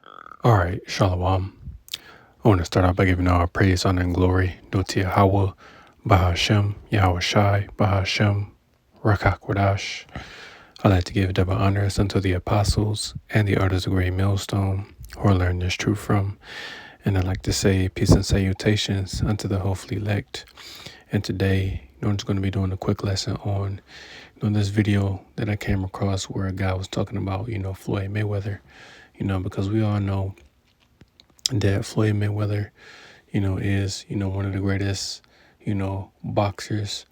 All right, Shalom. I want to start out by giving all praise, honor, and glory due to Yahweh, Bahashem, Yahweh Shai, Bahashem, Rakakwadash. I'd like to give double honors unto the apostles and the artists of Great Millstone who are learning this truth from. And I'd like to say peace and salutations unto the hopefully elect. And today, I'm just going to be doing a quick lesson on this video that I came across where a guy was talking about, Floyd Mayweather, because we all know that Floyd Mayweather, is, one of the greatest, boxers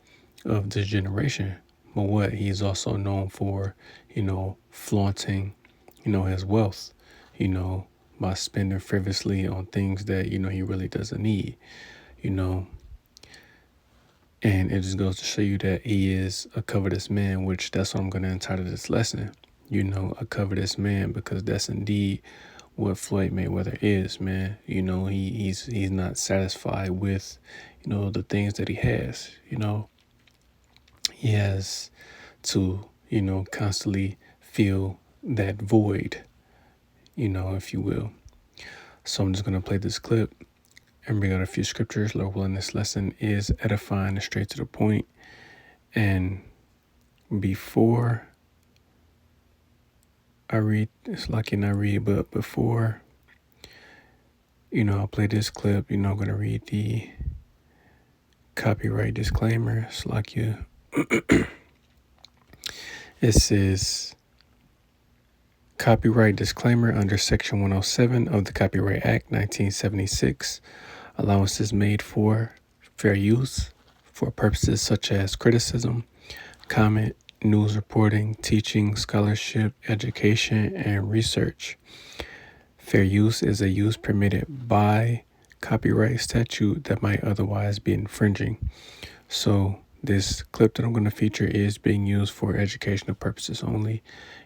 of this generation. But what he's also known for, flaunting, his wealth, by spending frivolously on things that, he really doesn't need, you know. And it just goes to show you that he is a covetous man, which that's what I'm going to entitle this lesson, a covetous man, because that's indeed what Floyd Mayweather is, man. He's not satisfied with, the things that he has. He has to, constantly feel that void, if you will. So I'm just going to play this clip and bring out a few scriptures. Lord willing, this lesson is edifying and straight to the point. And before I read, it's lucky not read, but before, I'll play this clip, I'm going to read the copyright disclaimer. It's like it says, copyright disclaimer under Section 107 of the Copyright Act 1976. Allowance is made for fair use for purposes such as criticism, comment, news reporting, teaching, scholarship, education, and research. Fair use is a use permitted by copyright statute that might otherwise be infringing. So this clip that I'm going to feature is being used for educational purposes only.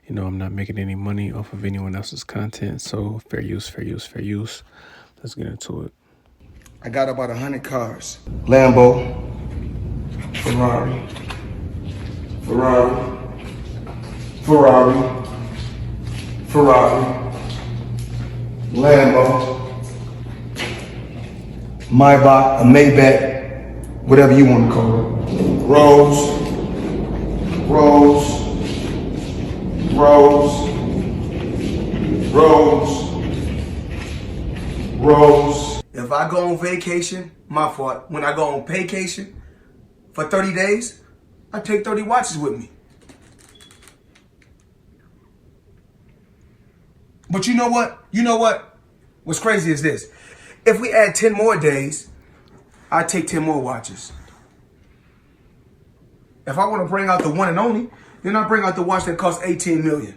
I'm not making any money off of anyone else's content. So fair use, fair use, fair use. Let's get into it. I got about 100 cars. Lambo, Ferrari, Ferrari, Ferrari, Ferrari, Lambo, Maybach, a Maybach, whatever you want to call it. Rose, Rose, Rose, Rose, Rose. If I go on vacation, my fault. When I go on vacation for 30 days, I take 30 watches with me. But you know what? What's crazy is this. If we add 10 more days, I take 10 more watches. If I want to bring out the one and only, then I bring out the watch that costs 18 million.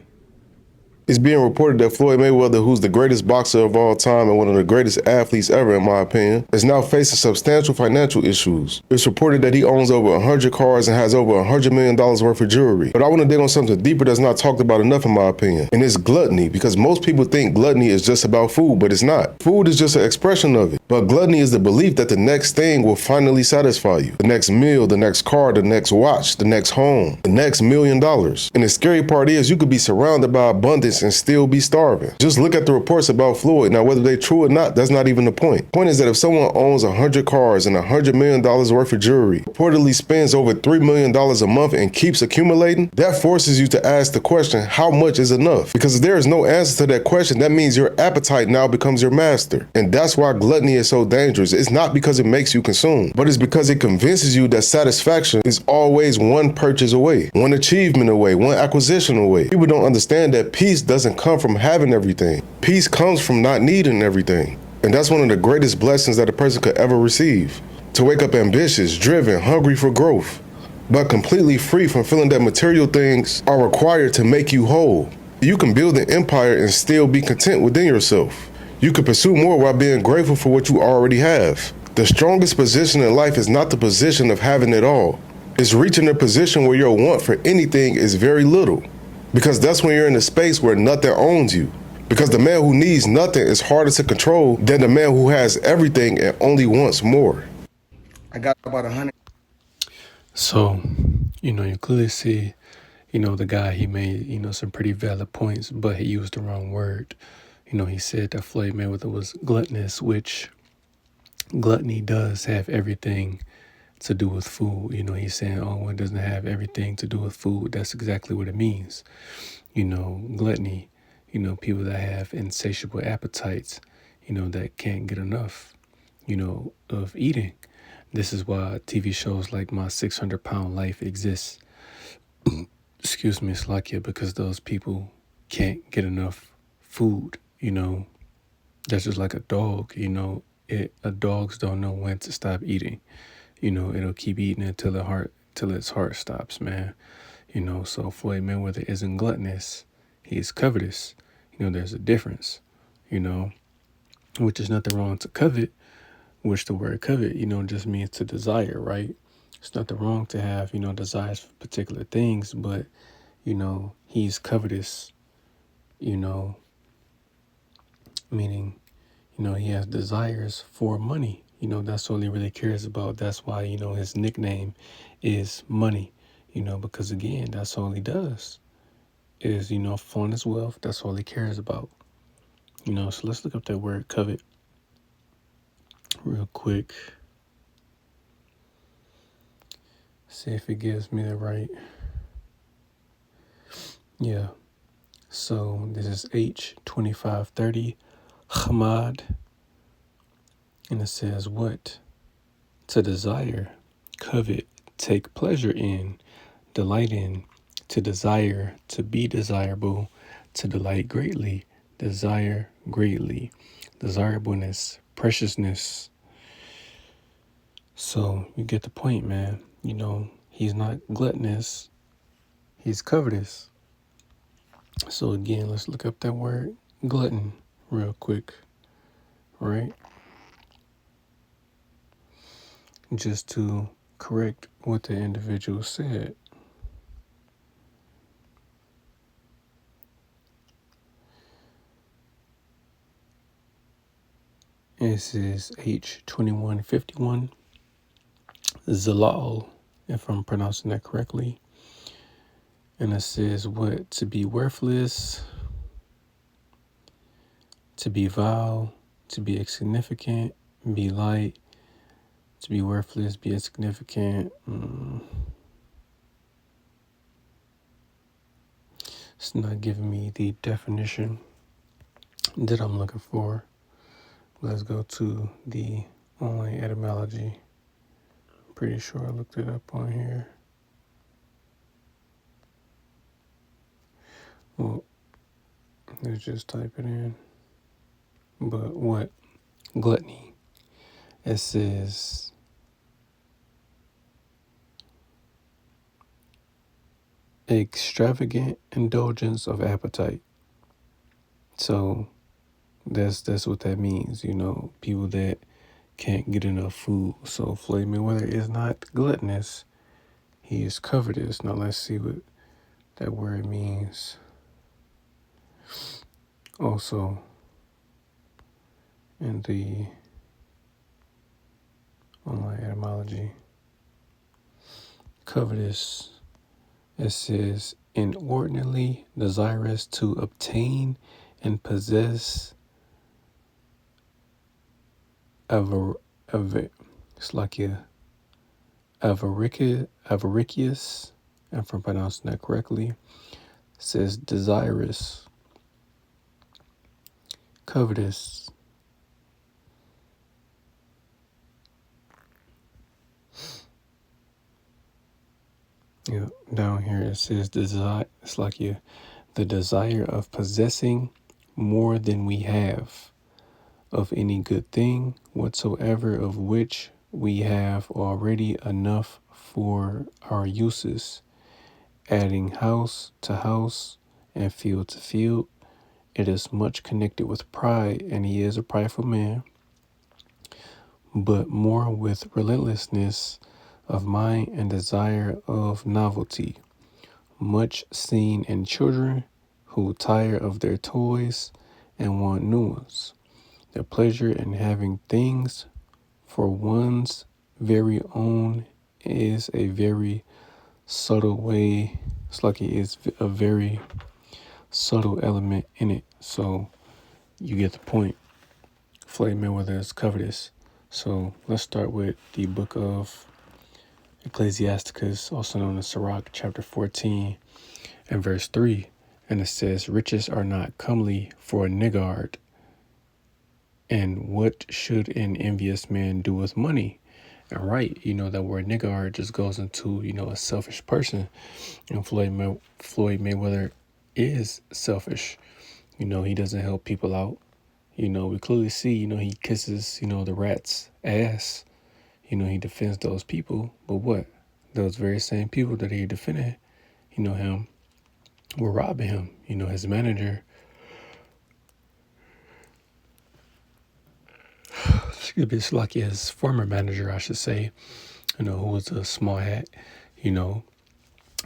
It's being reported that Floyd Mayweather, who's the greatest boxer of all time and one of the greatest athletes ever, in my opinion, is now facing substantial financial issues. It's reported that he owns over 100 cars and has over $100 million worth of jewelry. But I want to dig on something deeper that's not talked about enough, in my opinion, and it's gluttony, because most people think gluttony is just about food, but it's not. Food is just an expression of it. But gluttony is the belief that the next thing will finally satisfy you. The next meal, the next car, the next watch, the next home, the next $1 million. And the scary part is you could be surrounded by abundance and still be starving. Just look at the reports about Floyd. Now, whether they're true or not, that's not even the point. The point is that if someone owns 100 cars and $100 million worth of jewelry, reportedly spends over $3 million a month and keeps accumulating, that forces you to ask the question, how much is enough? Because if there is no answer to that question, that means your appetite now becomes your master. And that's why gluttony is so dangerous. It's not because it makes you consume, but it's because it convinces you that satisfaction is always one purchase away, one achievement away, one acquisition away. People don't understand that peace doesn't come from having everything. Peace comes from not needing everything. And that's one of the greatest blessings that a person could ever receive. To wake up ambitious, driven, hungry for growth, but completely free from feeling that material things are required to make you whole. You can build an empire and still be content within yourself. You can pursue more while being grateful for what you already have. The strongest position in life is not the position of having it all. It's reaching a position where your want for anything is very little. Because that's when you're in a space where nothing owns you. Because the man who needs nothing is harder to control than the man who has everything and only wants more. I got about 100. So, you clearly see, the guy, he made, some pretty valid points, but he used the wrong word. He said that Floyd Mayweather was gluttonous, which gluttony does have everything to do with food. He's saying, oh, it doesn't have everything to do with food. That's exactly what it means. Gluttony, people that have insatiable appetites, that can't get enough, of eating. This is why TV shows like My 600-Pound Life exists. Excuse me, Slakia, because those people can't get enough food. That's just like a dog. Dogs don't know when to stop eating. It'll keep eating till its heart stops, man. So Floyd Mayweather isn't gluttonous. He's covetous. There's a difference, which is nothing wrong to covet, which the word covet, just means to desire, right? It's nothing wrong to have, desires for particular things, but, he's covetous, meaning, he has desires for money. That's all he really cares about. That's why, his nickname is Money, because again, that's all he does is, flaunt his wealth. That's all he cares about. So let's look up that word covet real quick. See if it gives me the right. Yeah. So this is H2530 Hamad. And it says what? To desire, covet, take pleasure in, delight in, to desire, to be desirable, to delight greatly, desire greatly, desirableness, preciousness. So you get the point, man. He's not gluttonous, he's covetous. So again, let's look up that word glutton real quick, right? Just to correct what the individual said. This is H2151 Zalal, if I'm pronouncing that correctly. And it says what? To be worthless, to be vile, to be insignificant, be light, to be worthless, be insignificant. It's not giving me the definition that I'm looking for. Let's go to the online etymology. I'm pretty sure I looked it up on here. Well, let's just type it in. But what? Gluttony. It says extravagant indulgence of appetite. So that's what that means, people that can't get enough food. So Floyd Mayweather is not gluttonous, he is covetous. Now let's see what that word means. Also in the online etymology, covetous, it says inordinately desirous to obtain and possess it's like avaricious, if I'm pronouncing that correctly. It says desirous, covetous. Down here it says desire. It's like the desire of possessing more than we have, of any good thing whatsoever, of which we have already enough for our uses, adding house to house and field to field. It is much connected with pride, and he is a prideful man, but more with relentlessness of mind and desire of novelty, much seen in children who tire of their toys and want new ones. The pleasure in having things for one's very own is a very subtle way. It's like it is a very subtle element in it. So You get the point. Floyd Mayweather is covetous. So let's start with the book of Ecclesiasticus, also known as Sirach, chapter 14 and verse 3. And it says, riches are not comely for a niggard. And what should an envious man do with money? And right, that word niggard just goes into, a selfish person. And Floyd Mayweather is selfish. He doesn't help people out. We clearly see, he kisses, the rat's ass. He defends those people. But what? Those very same people that he defended, him, were robbing him. His manager, it's like his former manager, I should say, who was a small hat,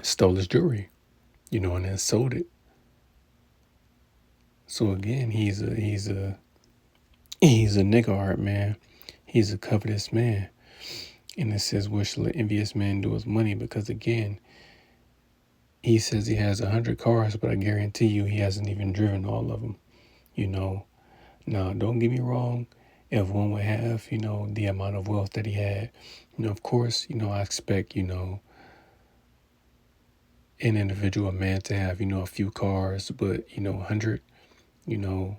stole his jewelry, and then sold it. So again, he's a niggard man. He's a covetous man. And it says, what shall an envious man do with money? Because again, he says he has 100 cars, but I guarantee you he hasn't even driven all of them. Now, don't get me wrong. If one would have, the amount of wealth that he had, of course, I expect, an individual, a man to have, a few cars, but, 100, now,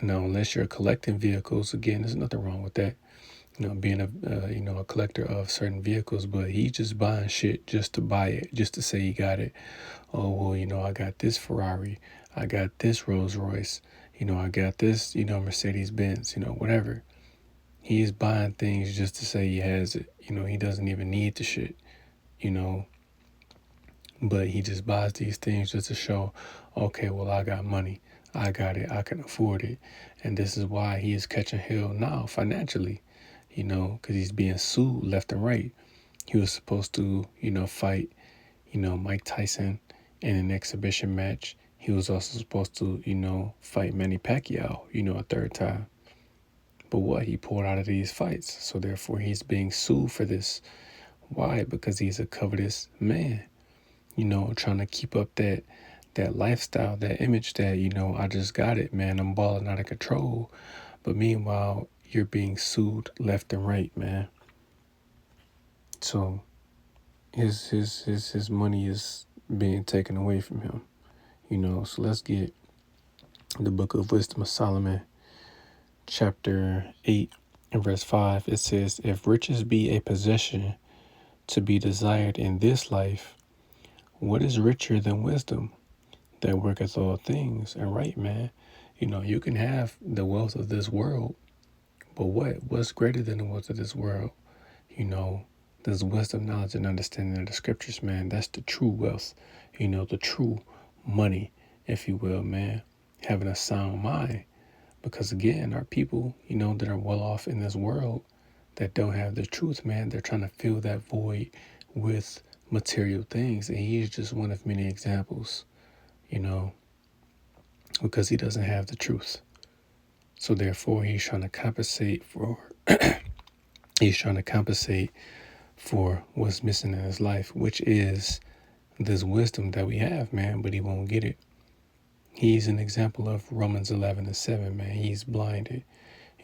unless you're collecting vehicles, again, there's nothing wrong with that. Being a collector of certain vehicles, but he's just buying shit just to buy it, just to say he got it. Oh, well, I got this Ferrari, I got this Rolls Royce, I got this, Mercedes Benz, whatever. He is buying things just to say he has it. He doesn't even need the shit, but he just buys these things just to show, okay, well, I got money, I got it, I can afford it. And this is why he is catching hell now financially, because he's being sued left and right. He was supposed to, fight, Mike Tyson in an exhibition match. He was also supposed to, fight Manny Pacquiao, a third time. But what? He pulled out of these fights. So therefore, he's being sued for this. Why? Because he's a covetous man, trying to keep up that lifestyle, that image that, I just got it, man. I'm balling out of control. But meanwhile, you're being sued left and right, man. So his money is being taken away from him, So let's get the book of Wisdom of Solomon, chapter 8 and verse 5. It says, if riches be a possession to be desired in this life, what is richer than wisdom that worketh all things? And right, man, you can have the wealth of this world, but what's greater than the wealth of this world? There's wisdom, knowledge, and understanding of the scriptures, man. That's the true wealth, the true money, if you will, man. Having a sound mind. Because again, our people, that are well off in this world that don't have the truth, man, they're trying to fill that void with material things. And he's just one of many examples, because he doesn't have the truth. So therefore, he's trying to compensate for what's missing in his life, which is this wisdom that we have, man, but he won't get it. He's an example of Romans 11:7, man. He's blinded.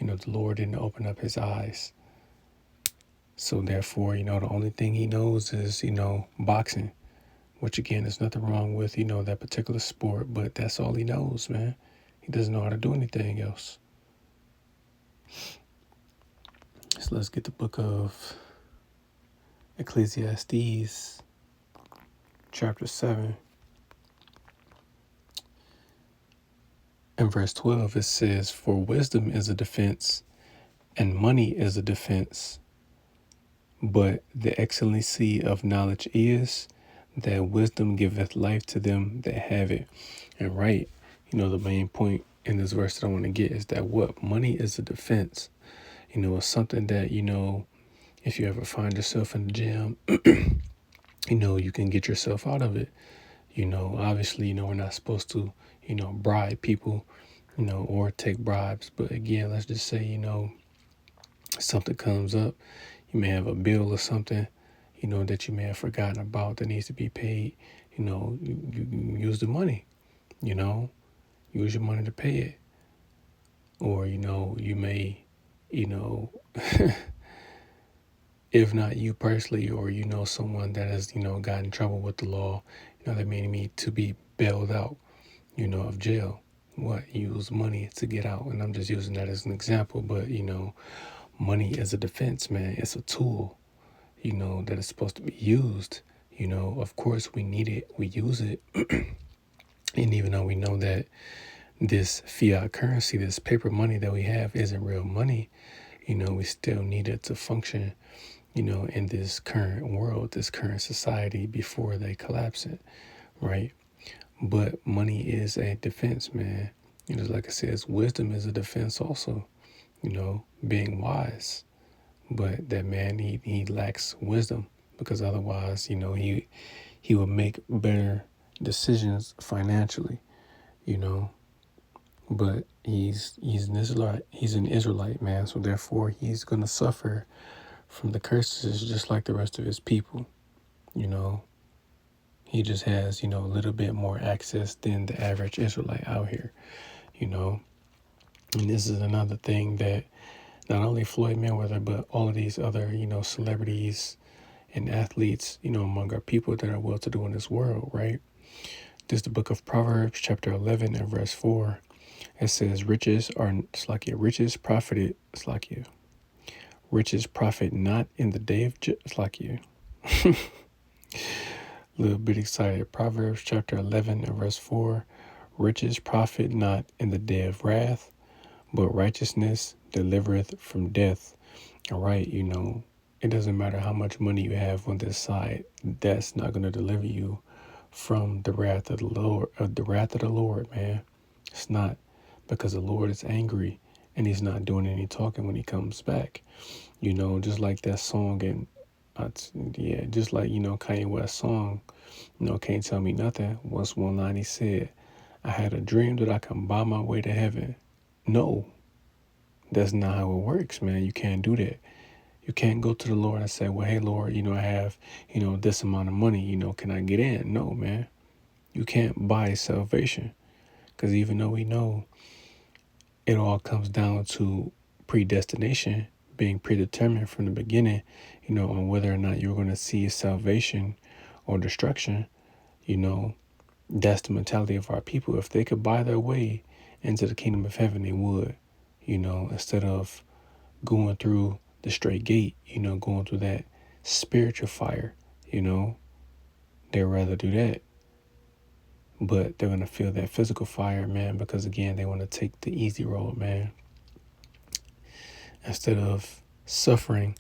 The Lord didn't open up his eyes. So therefore, the only thing he knows is, boxing, which again, there's nothing wrong with, that particular sport, but that's all he knows, man. He doesn't know how to do anything else. So let's get the book of Ecclesiastes, chapter 7. In verse 12, it says, for wisdom is a defense, and money is a defense. But the excellency of knowledge is that wisdom giveth life to them that have it. And right, the main point in this verse that I want to get is that what? Money is a defense. It's something that, if you ever find yourself in the gym, you can get yourself out of it. Obviously, we're not supposed to, bribe people, or take bribes. But again, let's just say, something comes up. You may have a bill or something, that you may have forgotten about that needs to be paid. You use the money, use your money to pay it. or, you may, you know, if not you personally, or, someone that has, got in trouble with the law, they may need to be bailed out, of jail. What? Use money to get out. And I'm just using that as an example, but, money is a defense, man. It's a tool, that is supposed to be used. Of course we need it, we use it. And even though we know that this fiat currency, this paper money that we have isn't real money, we still need it to function, in this current world, this current society before they collapse it, right? But money is a defense, man. Like it says, wisdom is a defense also, being wise. But that man, he lacks wisdom, because otherwise, he would make better decisions financially, you know. But he's an Israelite, man, so therefore he's gonna suffer from the curses just like the rest of his people, you know. He just has, a little bit more access than the average Israelite out here, you know. And this is another thing that not only Floyd Mayweather, but all of these other, celebrities and athletes, among our people that are well to do in this world, right? This is the book of Proverbs, chapter 11 and verse 4. It says, riches profited, riches profit not in the day of, a little bit excited. Proverbs, chapter 11 and verse 4. Riches profit not in the day of wrath, but righteousness delivereth from death. All right, it doesn't matter how much money you have on this side, that's not going to deliver you from the wrath of the Lord, man. It's not, because the Lord is angry and he's not doing any talking when he comes back. Just like that song, and just like, Kanye West's song, Can't Tell Me Nothing. Once one line he said, I had a dream that I can buy my way to heaven. No, that's not how it works, man. You can't do that. You can't go to the Lord and say, well, hey, Lord, I have, this amount of money, can I get in? No, man. You can't buy salvation, because even though we know it all comes down to predestination, being predetermined from the beginning, on whether or not you're going to see salvation or destruction, that's the mentality of our people. If they could buy their way into the kingdom of heaven, they would, instead of going through the straight gate, going through that spiritual fire, they'd rather do that. But they're going to feel that physical fire, man, because again, they want to take the easy road, man. Instead of suffering,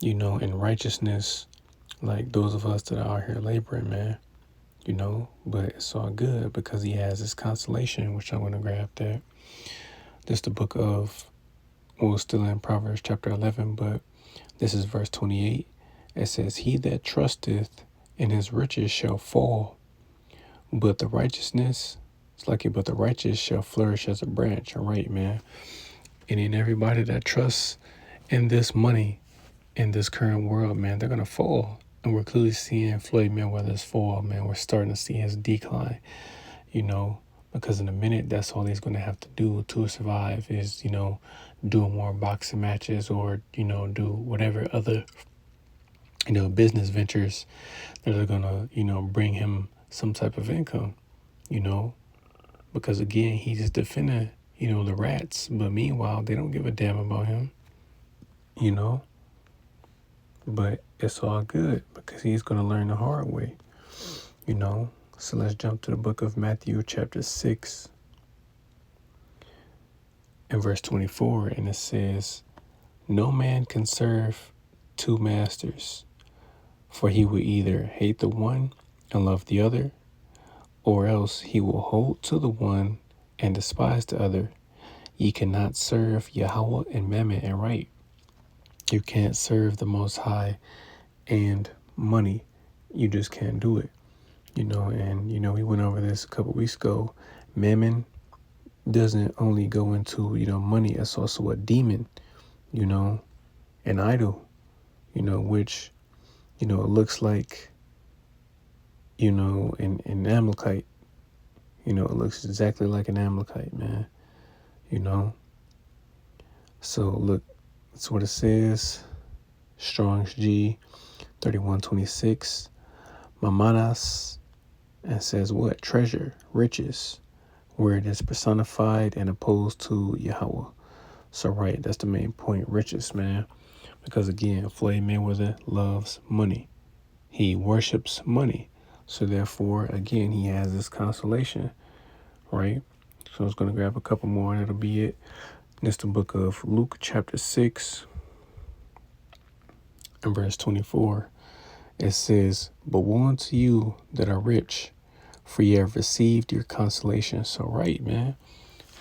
in righteousness, like those of us that are out here laboring, man, but it's all good because he has this consolation, which I'm going to grab that. This is the book of, still in Proverbs chapter 11, but this is verse 28. It says, he that trusteth in his riches shall fall, but the righteous shall flourish as a branch. All right, man. And in everybody that trusts in this money, in this current world, man, they're going to fall. And we're clearly seeing Floyd Mayweather's fall, man. We're starting to see his decline, because in a minute, that's all he's going to have to do to survive is, do more boxing matches or, do whatever other, business ventures that are going to, bring him some type of income, because again, he's just defending, the rats. But meanwhile, they don't give a damn about him, but it's all good because he's going to learn the hard way, So let's jump to the book of Matthew chapter 6 and verse 24. And it says, no man can serve two masters, for he will either hate the one and love the other, or else he will hold to the one and despise the other. Ye cannot serve Yahweh and Mammon and right. You can't serve the Most High and money. You just can't do it. And, we went over this a couple weeks ago. Mammon doesn't only go into, money. It's also a demon, an idol, which, it looks like, an Amalekite. It looks exactly like an Amalekite, man, So look, that's what it says. Strong's G 3126. Mamanas, and says what? Treasure, riches, where it is personified and opposed to Yahweh. So right, that's the main point, riches, man. Because again, Floyd Mayweather loves money. He worships money. So therefore, again, he has this consolation, right? So I was going to grab a couple more and that'll be it. It's the book of Luke chapter 6 and verse 24. It says, "But woe unto you that are rich, for ye have received your consolation." So right, man.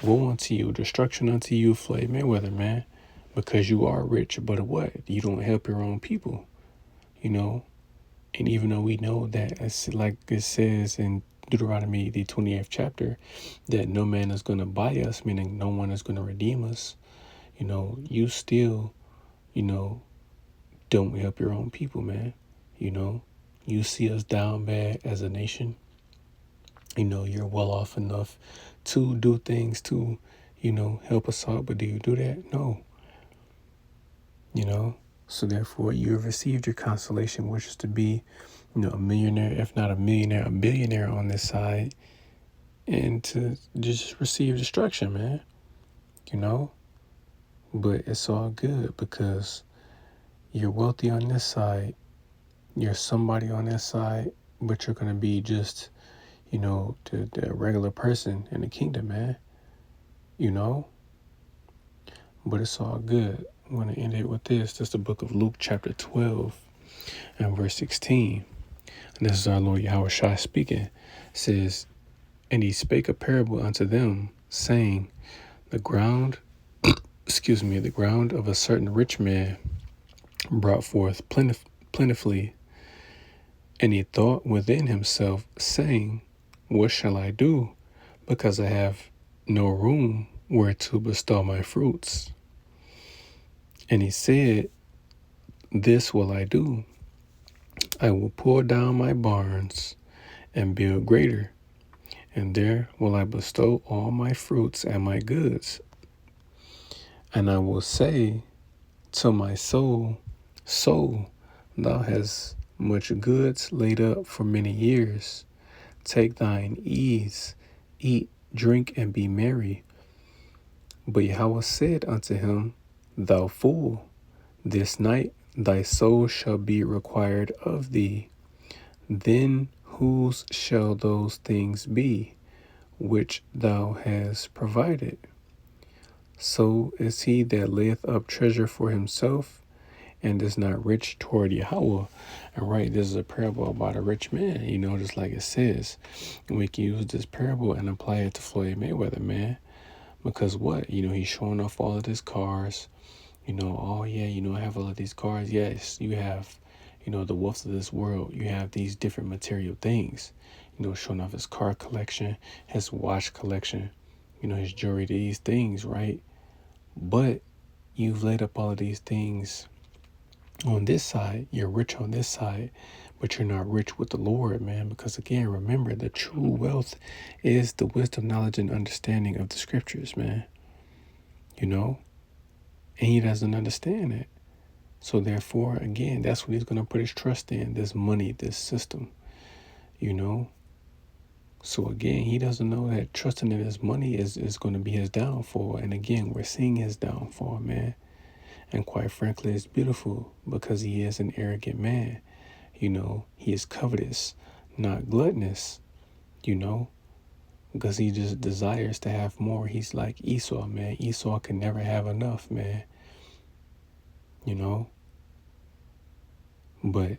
Woe unto you, destruction unto you, Floyd Mayweather, man. Because you are rich, but what? You don't help your own people, you know? And even though we know that, it's like it says in Deuteronomy, the 28th chapter, that no man is going to buy us, meaning no one is going to redeem us, you still, don't help your own people, man. You see us down bad as a nation. You're well off enough to do things to, help us out. But do you do that? No. So therefore you have received your consolation, which is to be, a millionaire, if not a millionaire, a billionaire on this side, and to just receive destruction, man. But it's all good because you're wealthy on this side, you're somebody on this side, but you're going to be just, the regular person in the kingdom, man. But it's all good. I'm going to end it with this. This is the book of Luke chapter 12 and verse 16. And this is our Lord Yahweh Shai speaking. It says, "And he spake a parable unto them, saying, the ground of a certain rich man brought forth plentifully. And he thought within himself, saying, what shall I do? Because I have no room where to bestow my fruits. And he said, this will I do. I will pull down my barns and build greater, and there will I bestow all my fruits and my goods. And I will say to my soul, soul, thou hast much goods laid up for many years. Take thine ease, eat, drink, and be merry. But Yahweh said unto him, thou fool, this night thy soul shall be required of thee. Then whose shall those things be which thou hast provided? So is he that layeth up treasure for himself, and is not rich toward Yahweh. And right, this is a parable about a rich man, just like it says. And we can use this parable and apply it to Floyd Mayweather, man. Because what? He's showing off all of his cars. Oh yeah, I have all of these cars. Yes, you have, the wealth of this world. You have these different material things. Showing off his car collection, his watch collection, his jewelry, these things, right? But you've laid up all of these things on this side. You're rich on this side, but you're not rich with the Lord, man. Because again, remember, the true wealth is the wisdom, knowledge, and understanding of the scriptures, man. And he doesn't understand it. So therefore, again, that's what he's going to put his trust in, this money, this system, So again, he doesn't know that trusting in his money is going to be his downfall. And again, we're seeing his downfall, man. And quite frankly, it's beautiful because he is an arrogant man. He is covetous, not gluttonous, because he just desires to have more. He's like Esau, man. Esau can never have enough, man. But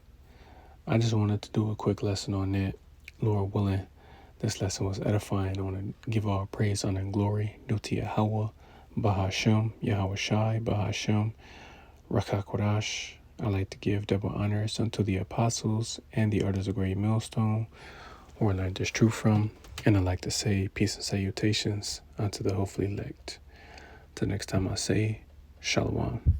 I just wanted to do a quick lesson on that. Lord willing, this lesson was edifying. I want to give all praise, honor, and glory due to Yahweh, Bahashem, Yahweh Shai, Bahashem, Rakakwadash. I like to give double honors unto the apostles and the elders of Great Millstone, who I learned this truth from. And I like to say peace and salutations unto the hopefully elect. Till next time I say, Shalom.